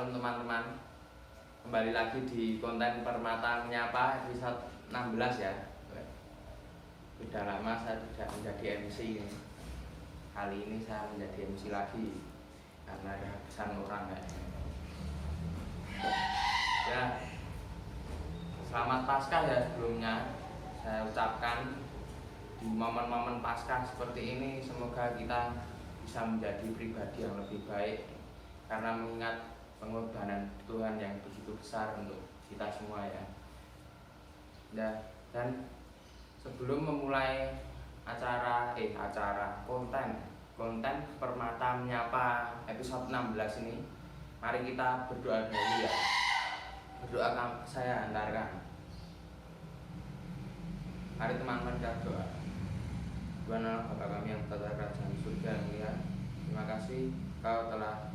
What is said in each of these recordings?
Shalom teman-teman, kembali lagi di konten Permata Menyapa episode 16 ya. Sudah lama saya tidak menjadi MC ini. Kali ini saya menjadi MC lagi karena ada kesan orang ya. Selamat Paskah ya sebelumnya saya ucapkan. Di momen-momen Paskah seperti ini semoga kita bisa menjadi pribadi yang lebih baik karena mengingat pengorbanan Tuhan yang begitu besar untuk kita semua ya. Dan sebelum memulai konten Permata Menyapa episode 16 ini, mari kita berdoa dulu ya. Berdoa saya antarkan. Mari teman-teman kita berdoa. Tuhan Allah Bapa kami yang berada di kerajaan surga yang mulia, terima kasih Kau telah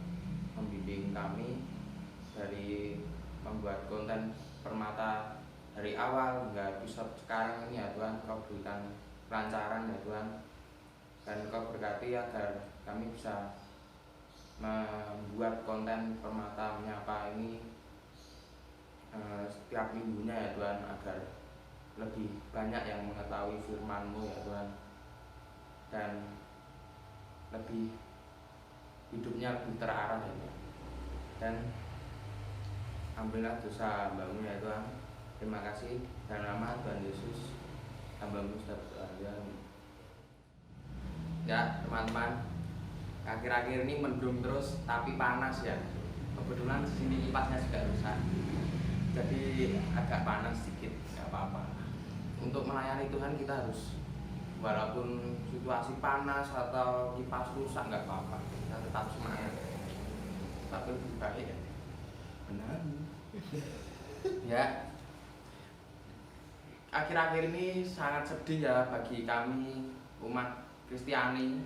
membimbing kami dari membuat konten Permata dari awal hingga episode sekarang ini ya Tuhan. Kau berikan kelancaran ya Tuhan, dan Kau berkati agar kami bisa membuat konten Permata Menyapa ini setiap minggunya ya Tuhan, agar lebih banyak yang mengetahui firman-Mu ya Tuhan, dan hidupnya lebih terarah ya Tuhan. Dan ambillah dosa hamba-Mu ya Tuhan. Terima kasih, dan nama Tuhan Yesus hamba-Mu sudah berdoa ya teman-teman. Akhir-akhir ini mendung terus tapi panas ya. Kebetulan sini kipasnya juga rusak, jadi agak panas sedikit, nggak apa-apa. Untuk melayani Tuhan kita harus, walaupun situasi panas atau kipas rusak nggak apa-apa, kita tetap semangat. Tapi lebih baik ya. Benar. Ya. Akhir-akhir ini sangat sedih ya bagi kami umat Kristiani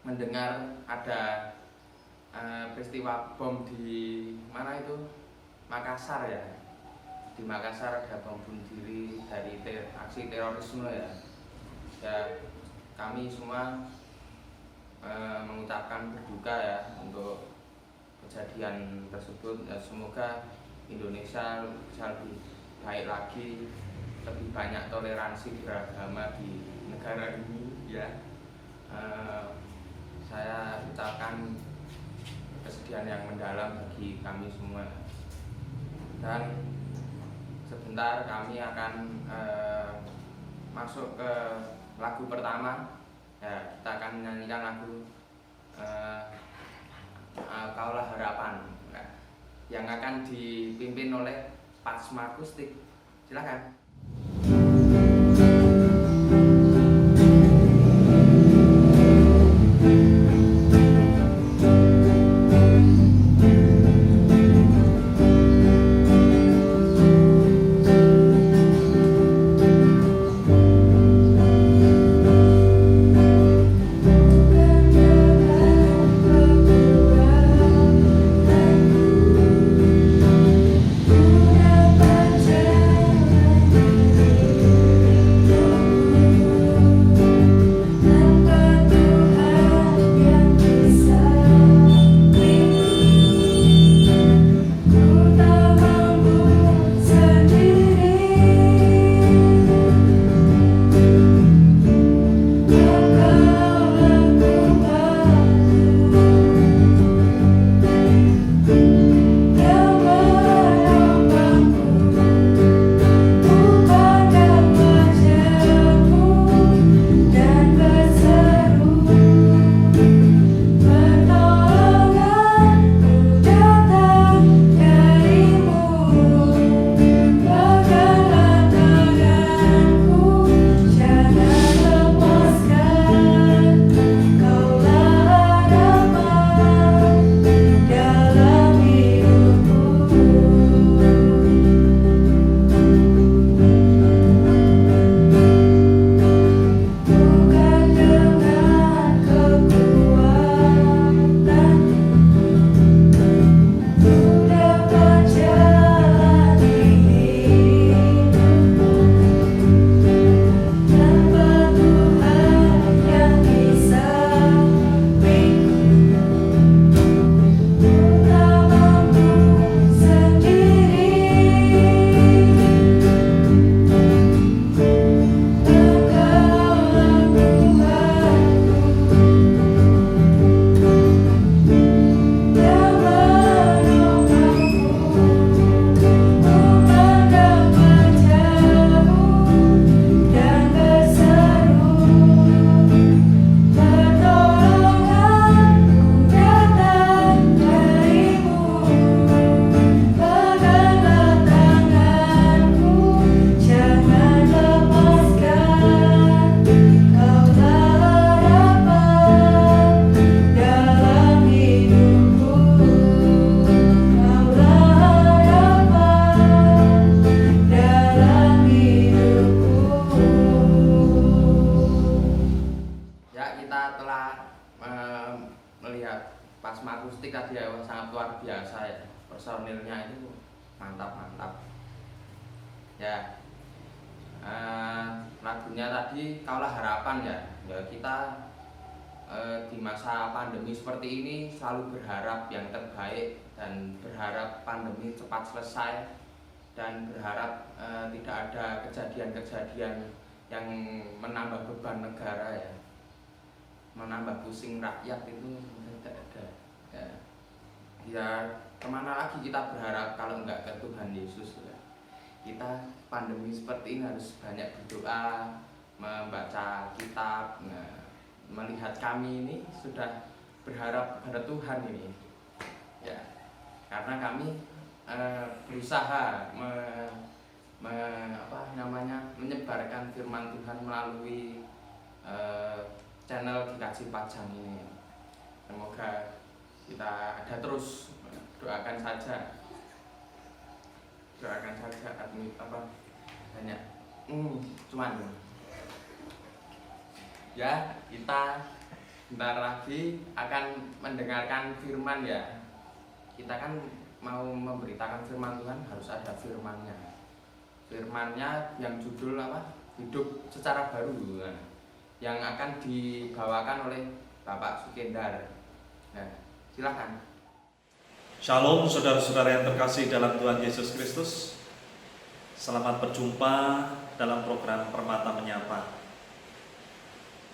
mendengar ada peristiwa bom di mana itu, Makassar ya. Di Makassar ada bom bunuh diri dari aksi terorisme ya. Ya, kami semua mengucapkan berduka ya untuk kejadian tersebut. Ya, semoga Indonesia bisa lebih baik lagi, lebih banyak toleransi beragama di negara ini ya. Saya ucapkan kesedihan yang mendalam bagi kami semua. Dan sebentar kami akan masuk ke lagu pertama ya. Kita akan menyanyikan lagu Kaulah Harapan ya, yang akan dipimpin oleh Pasma Akustik. Silakan. Ku dapat jalan luar biasa ya, personilnya itu mantap ya. Lagunya tadi Kaulah Harapan ya, kita di masa pandemi seperti ini selalu berharap yang terbaik dan berharap pandemi cepat selesai, dan berharap tidak ada kejadian-kejadian yang menambah beban negara ya, menambah pusing rakyat, itu tidak ada ya. Ya kemana lagi kita berharap kalau nggak ke Tuhan Yesus ya. Kita pandemi seperti ini harus banyak berdoa, membaca kitab. Nah, melihat kami ini sudah berharap kepada Tuhan ini ya, karena kami berusaha menyebarkan firman Tuhan melalui channel Dikasih Pajang ini. Semoga kita ada terus, doakan saja banyak cuman ya. Kita bentar lagi akan mendengarkan firman ya. Kita kan mau memberitakan firman Tuhan, harus ada firmannya yang judul apa, hidup secara baru, yang akan dibawakan oleh Bapak Sukendar. Nah, silakan. Shalom saudara-saudara yang terkasih dalam Tuhan Yesus Kristus. Selamat berjumpa dalam program Permata Menyapa.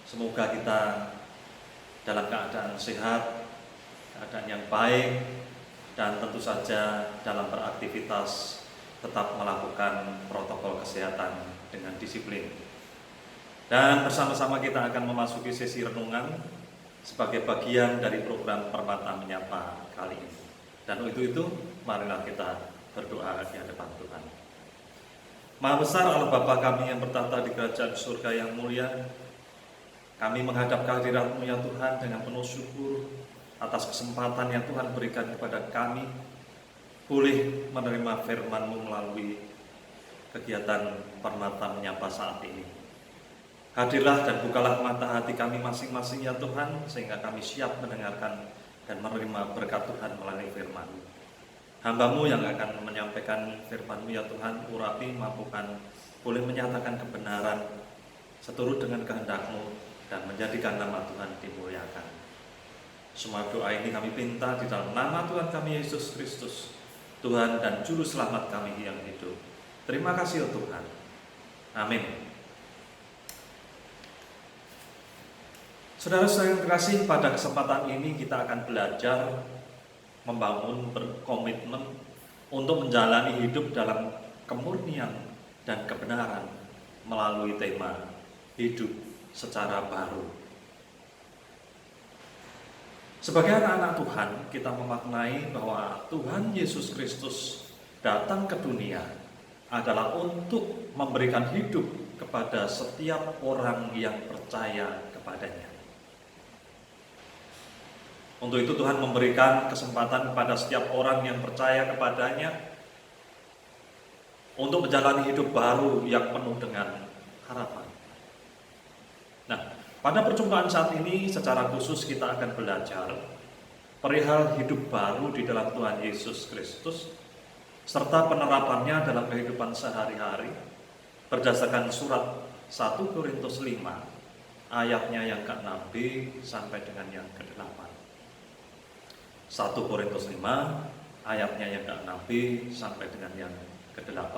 Semoga kita dalam keadaan sehat, keadaan yang baik, dan tentu saja dalam beraktivitas tetap melakukan protokol kesehatan dengan disiplin. Dan bersama-sama kita akan memasuki sesi renungan sebagai bagian dari program Permata Menyapa kali ini. Dan untuk itu, marilah kita berdoa di hadapan Tuhan. Maha besar Allah Bapa kami yang bertahta di kerajaan surga yang mulia, kami menghadap kehadirat-Mu ya Tuhan dengan penuh syukur atas kesempatan yang Tuhan berikan kepada kami boleh menerima firman-Mu melalui kegiatan Permata Menyapa saat ini. Hadirlah dan bukalah mata hati kami masing-masing ya Tuhan, sehingga kami siap mendengarkan dan menerima berkat Tuhan melalui firman-Mu. Hamba-Mu yang akan menyampaikan firman-Mu ya Tuhan, urapi, mampukan, boleh menyatakan kebenaran seturut dengan kehendak-Mu dan menjadikan nama Tuhan dimuliakan. Semua doa ini kami pinta di dalam nama Tuhan kami Yesus Kristus, Tuhan dan Juru Selamat kami yang hidup. Terima kasih ya Tuhan. Amin. Saudara-saudara yang terkasih, pada kesempatan ini kita akan belajar membangun berkomitmen untuk menjalani hidup dalam kemurnian dan kebenaran melalui tema hidup secara baru. Sebagai anak-anak Tuhan, kita memaknai bahwa Tuhan Yesus Kristus datang ke dunia adalah untuk memberikan hidup kepada setiap orang yang percaya kepadanya. Untuk itu Tuhan memberikan kesempatan kepada setiap orang yang percaya kepadanya untuk menjalani hidup baru yang penuh dengan harapan. Nah, pada perjumpaan saat ini secara khusus kita akan belajar perihal hidup baru di dalam Tuhan Yesus Kristus serta penerapannya dalam kehidupan sehari-hari berdasarkan surat 1 Korintus 5 ayatnya yang ke-6b sampai dengan yang ke-8. 1 Korintus 5 ayatnya yang ke-6b sampai dengan yang ke-8.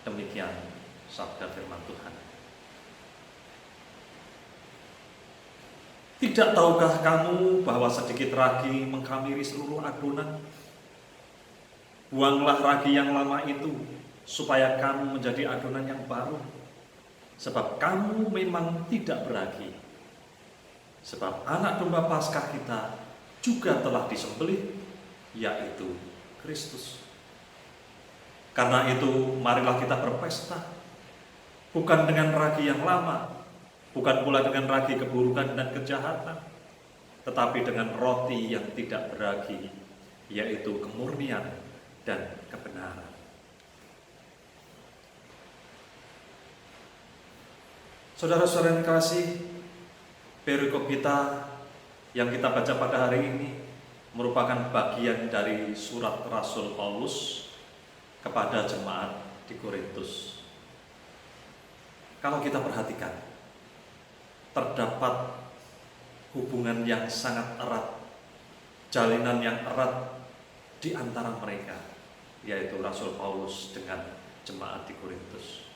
Demikian sabda firman Tuhan. Tidak tahukah kamu bahwa sedikit ragi mengkhamiri seluruh adonan? Buanglah ragi yang lama itu supaya kamu menjadi adonan yang baru. Sebab kamu memang tidak beragi. Sebab anak domba Paskah kita juga telah disembelih, yaitu Kristus. Karena itu marilah kita berpesta, bukan dengan ragi yang lama, bukan pula dengan ragi keburukan dan kejahatan, tetapi dengan roti yang tidak beragi, yaitu kemurnian dan kebenaran. Saudara-saudara yang kasih, perikop kita yang kita baca pada hari ini merupakan bagian dari surat Rasul Paulus kepada jemaat di Korintus. Kalau kita perhatikan, terdapat hubungan yang sangat erat, jalinan yang erat di antara mereka, yaitu Rasul Paulus dengan jemaat di Korintus.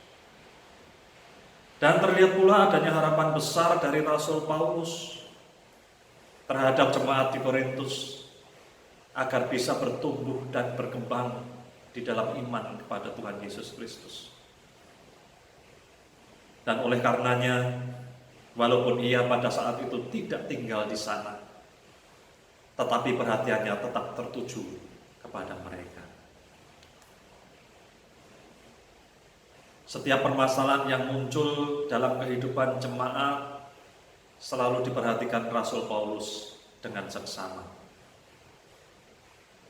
Dan terlihat pula adanya harapan besar dari Rasul Paulus terhadap jemaat di Korintus agar bisa bertumbuh dan berkembang di dalam iman kepada Tuhan Yesus Kristus. Dan oleh karenanya, walaupun ia pada saat itu tidak tinggal di sana, tetapi perhatiannya tetap tertuju kepada mereka. Setiap permasalahan yang muncul dalam kehidupan jemaat selalu diperhatikan Rasul Paulus dengan seksama.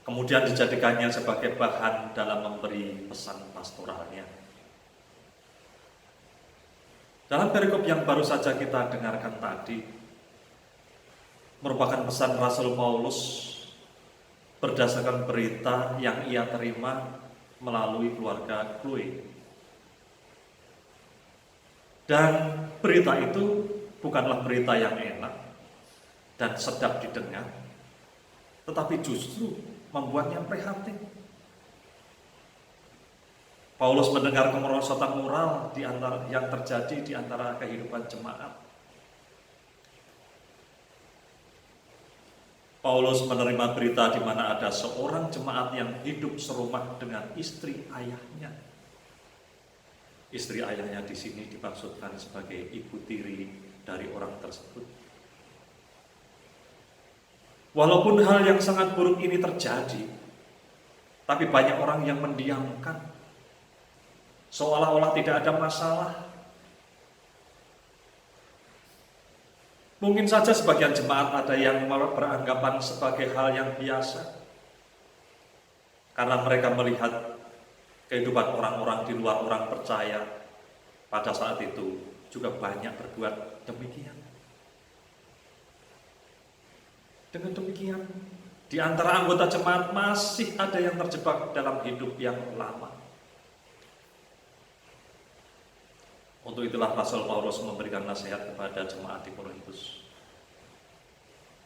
Kemudian dijadikannya sebagai bahan dalam memberi pesan pastoralnya. Dalam perikop yang baru saja kita dengarkan tadi, merupakan pesan Rasul Paulus berdasarkan berita yang ia terima melalui keluarga Chloe. Dan berita itu bukanlah berita yang enak dan sedap didengar, tetapi justru membuatnya prihatin. Paulus mendengar kemerosotan moral yang terjadi di antara kehidupan jemaat. Paulus menerima berita di mana ada seorang jemaat yang hidup serumah dengan istri ayahnya. Istri ayahnya di sini dimaksudkan sebagai ibu tiri dari orang tersebut. Walaupun hal yang sangat buruk ini terjadi, tapi banyak orang yang mendiamkan, seolah-olah tidak ada masalah. Mungkin saja sebagian jemaat ada yang beranggapan sebagai hal yang biasa, karena mereka melihat kehidupan orang-orang di luar orang percaya pada saat itu juga banyak berbuat demikian. Dengan demikian, di antara anggota jemaat masih ada yang terjebak dalam hidup yang lama. Untuk itulah Rasul Paulus memberikan nasihat kepada jemaat di Korintus.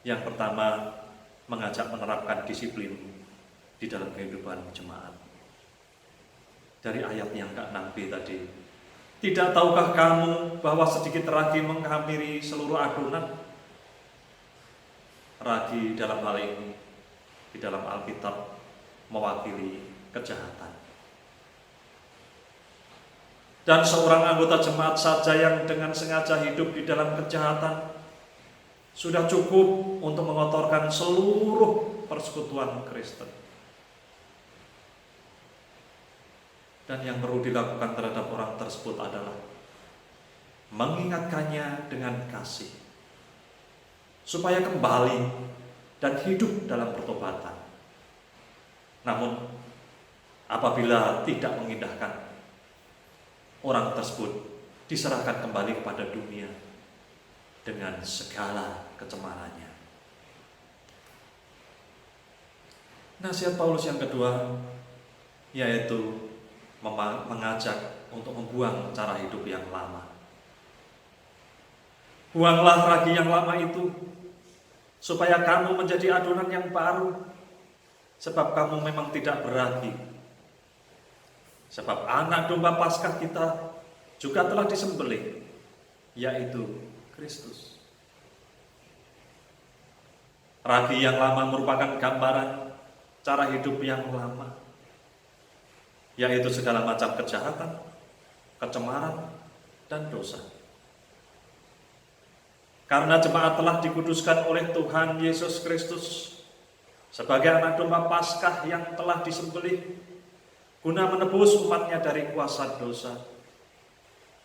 Yang pertama, mengajak menerapkan disiplin di dalam kehidupan jemaat. Dari ayat yang ke-6b tadi, tidak tahukah kamu bahwa sedikit ragi menghampiri seluruh adonan? Ragi dalam hal ini di dalam Alkitab mewakili kejahatan. Dan seorang anggota jemaat saja yang dengan sengaja hidup di dalam kejahatan sudah cukup untuk mengotorkan seluruh persekutuan Kristen. Dan yang perlu dilakukan terhadap orang tersebut adalah mengingatkannya dengan kasih, supaya kembali dan hidup dalam pertobatan. Namun, apabila tidak mengindahkan, orang tersebut diserahkan kembali kepada dunia dengan segala kecemarannya. Nasihat Paulus yang kedua yaitu mengajak untuk membuang cara hidup yang lama. Buanglah ragi yang lama itu, supaya kamu menjadi adonan yang baru, sebab kamu memang tidak beragi. Sebab anak domba Paskah kita juga telah disembelih, yaitu Kristus. Ragi yang lama merupakan gambaran cara hidup yang lama, yaitu segala macam kejahatan, kecemaran, dan dosa. Karena jemaat telah dikuduskan oleh Tuhan Yesus Kristus sebagai anak domba Paskah yang telah disembelih guna menebus umatnya dari kuasa dosa,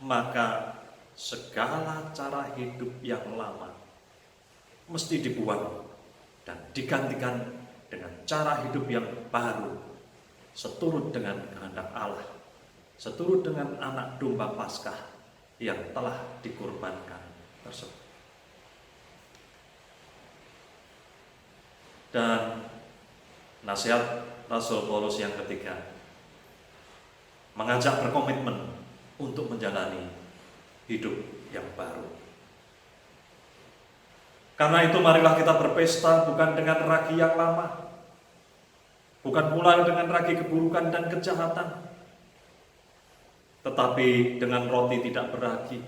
maka segala cara hidup yang lama mesti dibuang dan digantikan dengan cara hidup yang baru, seturut dengan kehendak Allah, seturut dengan anak domba Paskah yang telah dikorbankan tersebut. Dan nasihat Rasul Paulus yang ketiga, mengajak berkomitmen untuk menjalani hidup yang baru. Karena itu marilah kita berpesta bukan dengan ragi yang lama, bukan pula dengan ragi keburukan dan kejahatan, tetapi dengan roti tidak beragi,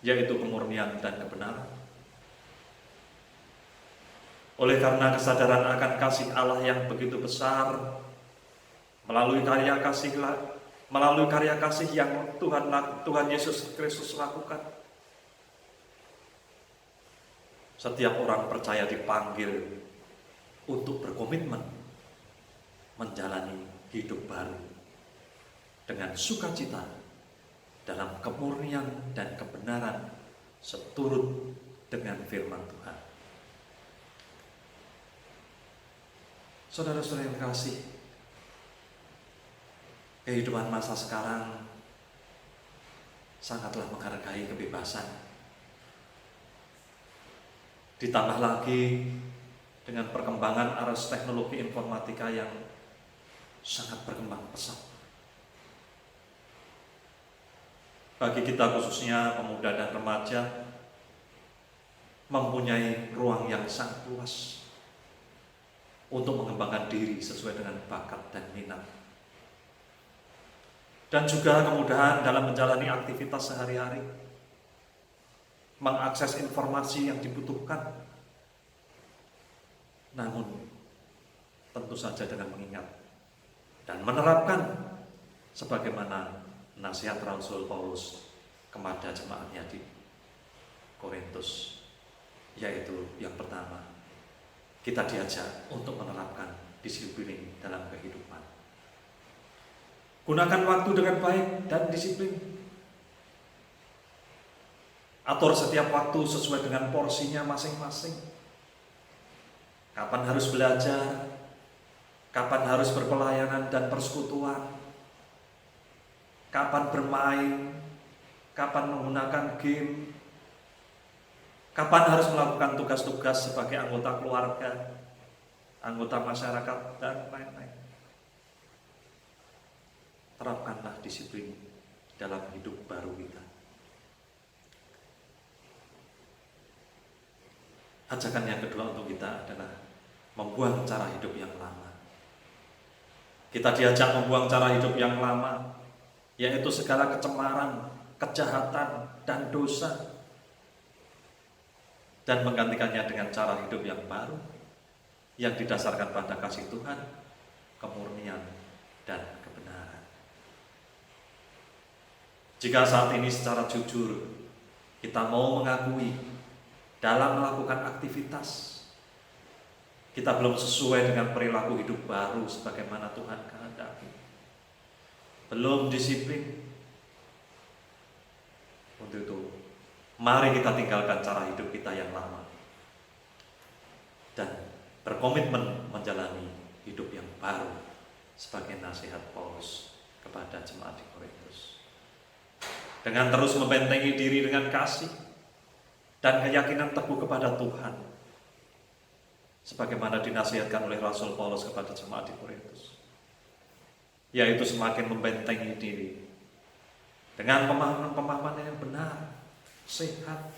yaitu kemurnian dan kebenaran. Oleh karena kesadaran akan kasih Allah yang begitu besar, melalui karya kasih yang Tuhan Yesus Kristus lakukan, setiap orang percaya dipanggil untuk berkomitmen menjalani hidup baru dengan sukacita dalam kemurnian dan kebenaran seturut dengan firman Tuhan. Saudara-saudara yang kasih, kehidupan masa sekarang sangatlah menghargai kebebasan. Ditambah lagi dengan perkembangan arus teknologi informatika yang sangat berkembang pesat. Bagi kita khususnya pemuda dan remaja, mempunyai ruang yang sangat luas untuk mengembangkan diri sesuai dengan bakat dan minat. Dan juga kemudahan dalam menjalani aktivitas sehari-hari, mengakses informasi yang dibutuhkan. Namun, tentu saja dengan mengingat dan menerapkan sebagaimana nasihat Rasul Paulus kepada jemaatnya di Korintus, yaitu yang pertama, kita diajak untuk menerapkan disiplin dalam kehidupan. Gunakan waktu dengan baik dan disiplin. Atur setiap waktu sesuai dengan porsinya masing-masing. Kapan harus belajar, kapan harus berpelayanan dan persekutuan, kapan bermain, kapan menggunakan game, kapan harus melakukan tugas-tugas sebagai anggota keluarga, anggota masyarakat, dan lain-lain. Terapkanlah disiplin dalam hidup baru kita. Ajakan yang kedua untuk kita adalah membuang cara hidup yang lama. Kita diajak membuang cara hidup yang lama, yaitu segala kecemaran, kejahatan, dan dosa, dan menggantikannya dengan cara hidup yang baru yang didasarkan pada kasih Tuhan, kemurnian, dan kebenaran. Jika saat ini secara jujur kita mau mengakui dalam melakukan aktivitas kita belum sesuai dengan perilaku hidup baru sebagaimana Tuhan kehendaki, belum disiplin, untuk itu mari kita tinggalkan cara hidup kita yang lama dan berkomitmen menjalani hidup yang baru sebagai nasihat Paulus kepada jemaat di Korintus. Dengan terus membentengi diri dengan kasih dan keyakinan teguh kepada Tuhan, sebagaimana dinasihatkan oleh Rasul Paulus kepada jemaat di Korintus, yaitu semakin membentengi diri dengan pemahaman yang benar, sehat,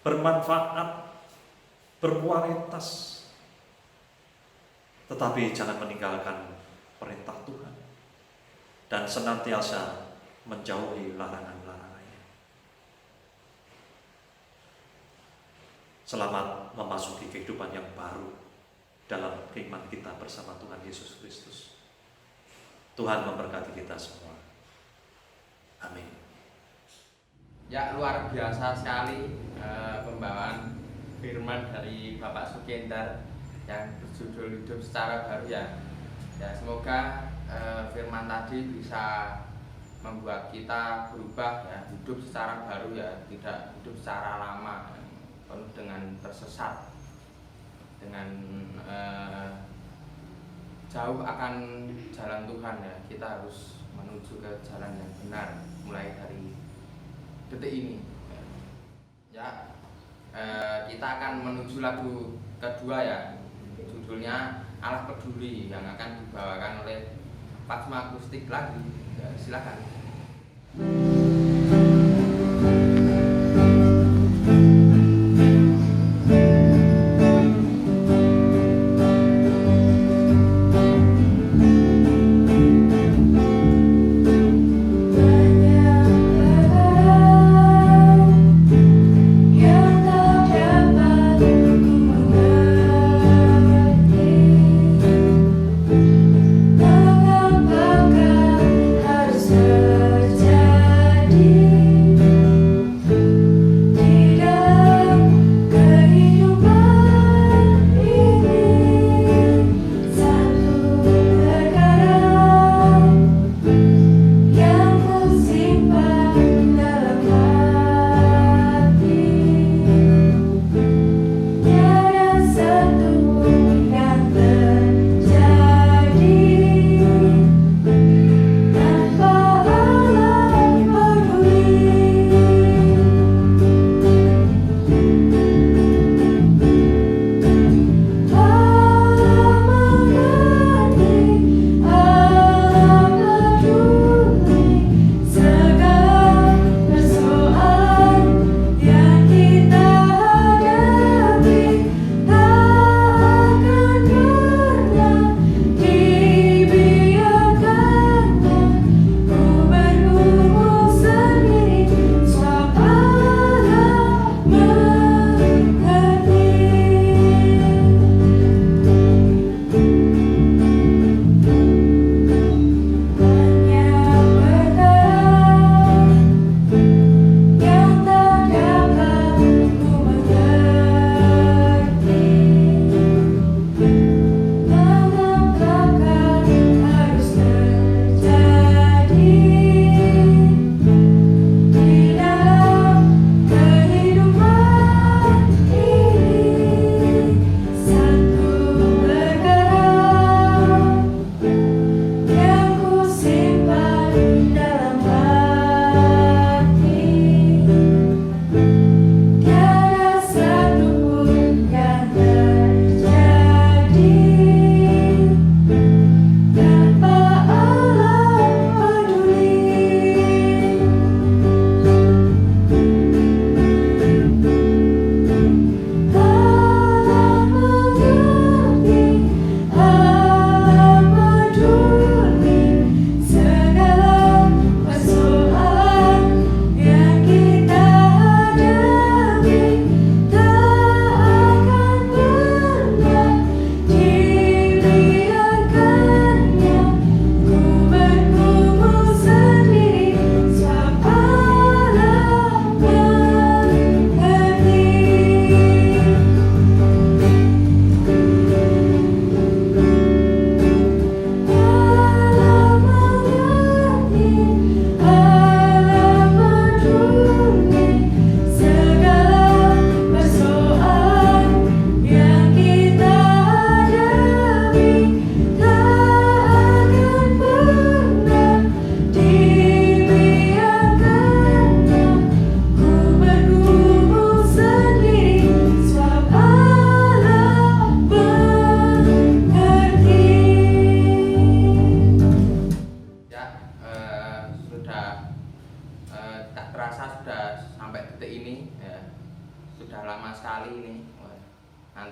bermanfaat, berkualitas, tetapi jangan meninggalkan perintah Tuhan dan senantiasa menjauhi larangan-larangannya. Selamat memasuki kehidupan yang baru dalam keimanan kita bersama Tuhan Yesus Kristus. Tuhan memberkati kita semua. Amin. Ya, luar biasa sekali pembawaan firman dari Bapak Sukendar yang berjudul hidup secara baru ya. Ya, semoga firman tadi bisa membuat kita berubah ya, hidup secara baru ya, tidak hidup secara lama penuh dengan tersesat, dengan jauh akan jalan Tuhan ya. Kita harus menuju ke jalan yang benar mulai dari detik ini ya. Kita akan menuju lagu kedua ya, judulnya Allah Peduli yang akan dibawakan oleh Fatma Akustik lagi. Ya, silakan.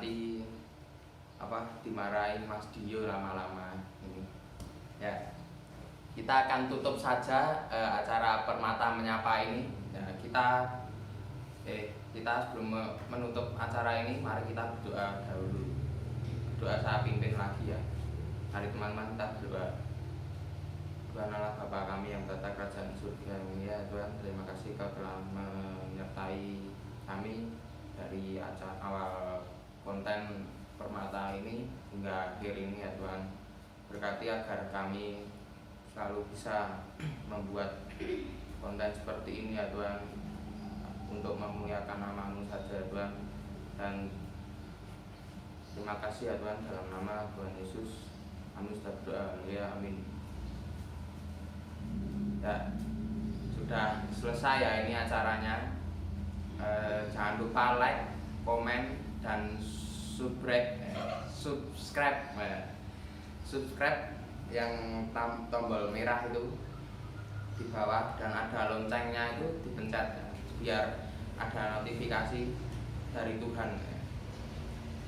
nanti dimarahin Mas Dio lama-lama ini. Ya, kita akan tutup saja acara Permata Menyapa ini. Ya, kita sebelum menutup acara ini, mari kita berdoa dahulu. Doa saya pimpin lagi ya. Mari teman-teman kita berdoa. Tuhan Allah Bapa kami yang bertata kerajaan surga, ya Tuhan, terima kasih Kau telah menyertai kami dari acara awal konten Permata ini hingga akhir ini ya Tuhan. Berkati agar kami selalu bisa membuat konten seperti ini ya Tuhan, untuk memuliakan nama-Mu saja Tuhan. Dan terima kasih ya Tuhan, dalam nama Tuhan Yesus kami sudah berdoa, ya amin. Ya, sudah selesai ya ini acaranya. Jangan lupa like, komen, dan subscribe yang tombol merah itu di bawah, dan ada loncengnya itu dipencet biar ada notifikasi dari Tuhan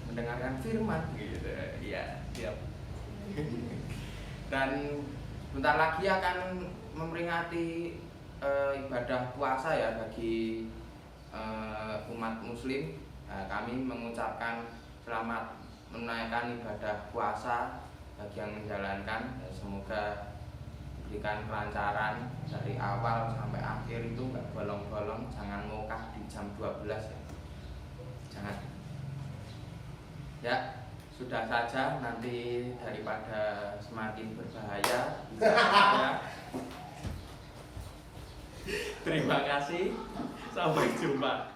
mendengarkan firman gitu ya. Siap. Dan bentar lagi akan memperingati ibadah puasa ya bagi umat muslim. Kami mengucapkan selamat menunaikan ibadah puasa bagi yang menjalankan. Semoga diberikan kelancaran dari awal sampai akhir, itu nggak bolong-bolong, jangan mokah di jam 12 ya. Jangan. Ya, sudah saja, nanti daripada semakin berbahaya bisa saja. Terima kasih, sampai jumpa.